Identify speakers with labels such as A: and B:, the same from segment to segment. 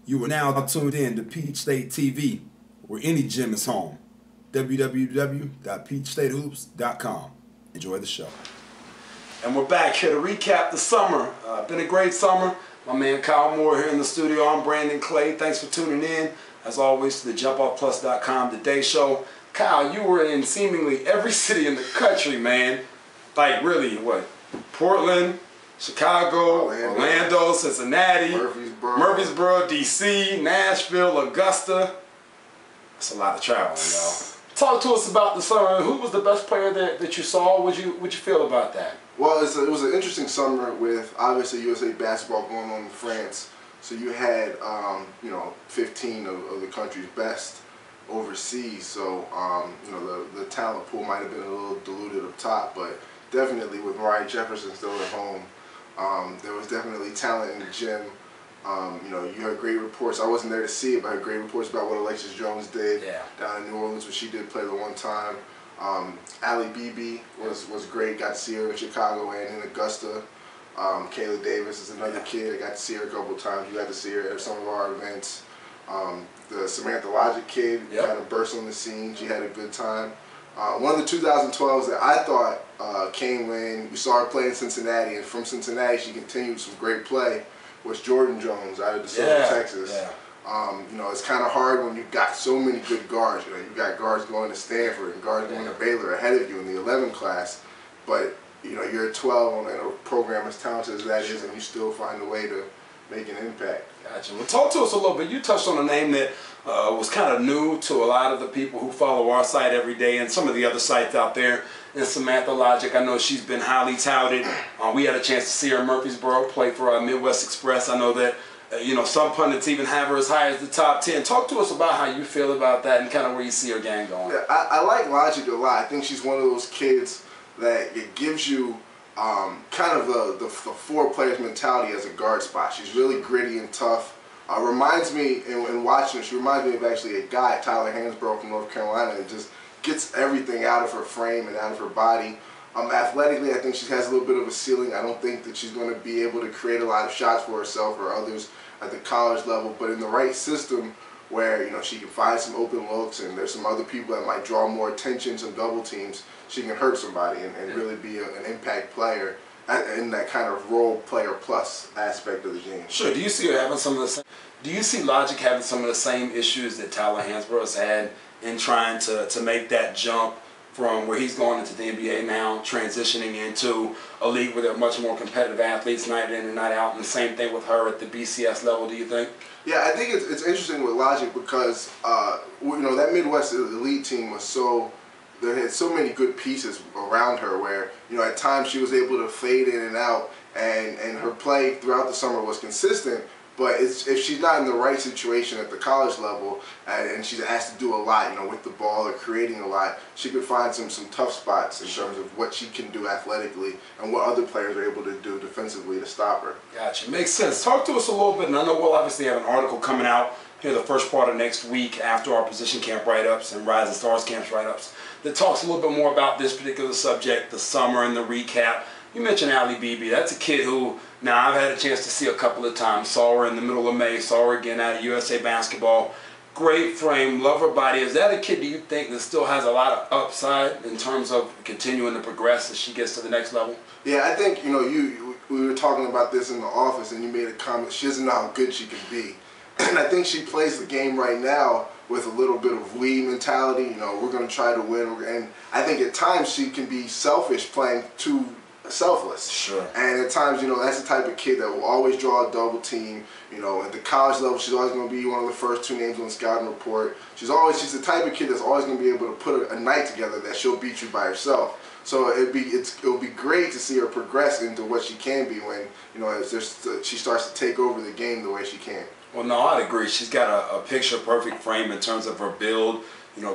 A: You are now tuned in to Peach State TV, where any gym is home. www.peachstatehoops.com. Enjoy the show. And we're back here to recap the summer. Been a great summer. My man Keil here in the studio. I'm Brandon Clay. Thanks for tuning in, as always, to the JumpOffPlus.com Today Show. Keil, you were in seemingly every city in the country, man. Like, really, what? Portland, Chicago, Orlando, Cincinnati, Murfreesboro, D.C., Nashville, Augusta. That's a lot of traveling, y'all. Talk to us about the summer. Who was the best player that you saw? What'd you feel about that?
B: Well, it was an interesting summer with obviously USA basketball going on in France. So you had 15 of the country's best overseas. So the talent pool might have been a little diluted up top, but definitely with Mariah Jefferson still at home, there was definitely talent in the gym. You heard great reports. I wasn't there to see it, but I heard great reports about what Alexis Jones did down in New Orleans, when she did play the one time. Ali Bibi was great. Got to see her in Chicago and in Augusta. Keil Davis is another kid. I got to see her a couple of times. You got to see her at some of our events. The Samantha Logic kid kind of burst on the scene. She had a good time. One of the 2012s that I thought came when we saw her play in Cincinnati, and from Cincinnati she continued some great play, was Jordan Jones out of DeSoto, Texas. It's kind of hard when you've got so many good guards. You've got guards going to Stanford and guards going to Baylor ahead of you in the 11 class, but you're at 12 in a program as talented as that is, and you still find a way to make an impact.
A: Gotcha. Well, talk to us a little bit. You touched on a name that was kind of new to a lot of the people who follow our site every day and some of the other sites out there. And Samantha Logic, I know she's been highly touted. We had a chance to see her in Murfreesboro play for Midwest Express. I know that some pundits even have her as high as the top 10. Talk to us about how you feel about that and kind of where you see her game going.
B: Yeah, I like Logic a lot. I think she's one of those kids that it gives you kind of the four players mentality as a guard spot. She's really gritty and tough. Reminds me, in watching her, she reminds me of actually a guy, Tyler Hansbrough from North Carolina, that just gets everything out of her frame and out of her body. Athletically, I think she has a little bit of a ceiling. I don't think that she's going to be able to create a lot of shots for herself or others at the college level, but in the right system where she can find some open looks and there's some other people that might draw more attention, some double teams, she can hurt somebody and really be an impact player in that kind of role player plus aspect of the game.
A: Sure. Do you see her having some of the same? Do you see Logic having some of the same issues that Tyler Hansbrough has had in trying to make that jump from where he's going into the NBA now, transitioning into a league where there are much more competitive athletes night in and night out, and the same thing with her at the BCS level, do you think?
B: Yeah, I think it's interesting with Logic because that Midwest elite team was there had so many good pieces around her where at times she was able to fade in and out, and her play throughout the summer was consistent. But if she's not in the right situation at the college level and she's asked to do a lot, with the ball or creating a lot, she could find some tough spots in terms of what she can do athletically and what other players are able to do defensively to stop her.
A: Gotcha. Makes sense. Talk to us a little bit, and I know we'll obviously have an article coming out here the first part of next week after our position camp write-ups and Rising Stars camps write-ups that talks a little bit more about this particular subject, the summer and the recap. You mentioned Ali Bibi. That's a kid who, now I've had a chance to see a couple of times. Saw her in the middle of May, saw her again out of USA Basketball. Great frame, love her body. Is that a kid, do you think, that still has a lot of upside in terms of continuing to progress as she gets to the next level?
B: Yeah, I think, we were talking about this in the office and you made a comment, she doesn't know how good she can be. And I think she plays the game right now with a little bit of we mentality. We're going to try to win. And I think at times she can be selfish, playing too selfless. Sure. And at times, that's the type of kid that will always draw a double team. At the college level, she's always going to be one of the first two names on the scouting report. She's the type of kid that's always going to be able to put a night together that she'll beat you by herself. So it'll be great to see her progress into what she can be when she starts to take over the game the way she can.
A: Well, no, I'd agree. She's got a picture-perfect frame in terms of her build.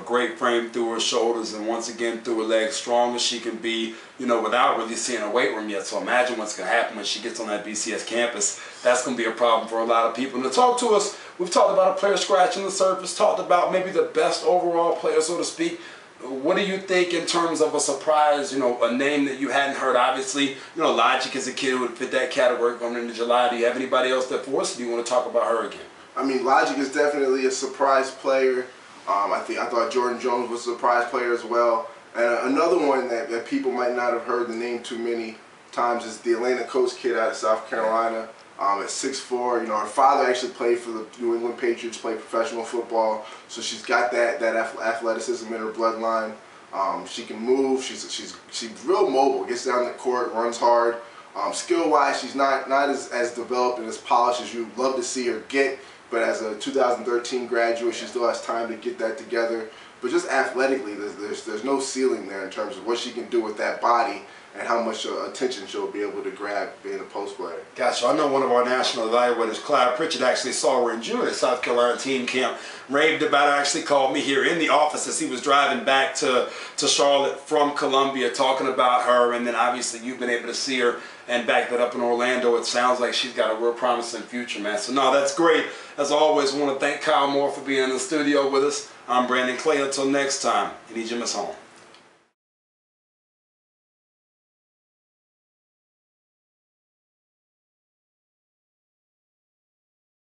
A: Great frame through her shoulders and once again through her legs, strong as she can be, without really seeing a weight room yet. So imagine what's going to happen when she gets on that BCS campus. That's going to be a problem for a lot of people. And to talk to us, we've talked about a player scratching the surface, talked about maybe the best overall player, so to speak. What do you think in terms of a surprise, a name that you hadn't heard? Obviously, Logic is a kid who would fit that category going into July. Do you have anybody else that for us, or do you want to talk about her again?
B: I mean, Logic is definitely a surprise player. I thought Jordan Jones was a surprise player as well. And another one that people might not have heard the name too many times is the Atlanta Coast kid out of South Carolina. At 6'4", you know, her father actually played for the New England Patriots, played professional football, so she's got that athleticism in her bloodline. She can move. She's real mobile. Gets down the court, runs hard. Skill-wise, she's not as developed and as polished as you'd love to see her get. But as a 2013 graduate, she still has time to get that together. But just athletically, there's no ceiling there in terms of what she can do with that body and how much attention she'll be able to grab being a post player.
A: Gotcha. I know one of our national evaluators, Clyde Pritchett, actually saw her in June at South Carolina team camp, raved about her, actually called me here in the office as he was driving back to Charlotte from Columbia, talking about her, and then obviously you've been able to see her and back that up in Orlando. It sounds like she's got a real promising future, man. So no, that's great. As always, I want to thank Keil Moore for being in the studio with us. I'm Brandon Clay. Until next time, you need you miss home.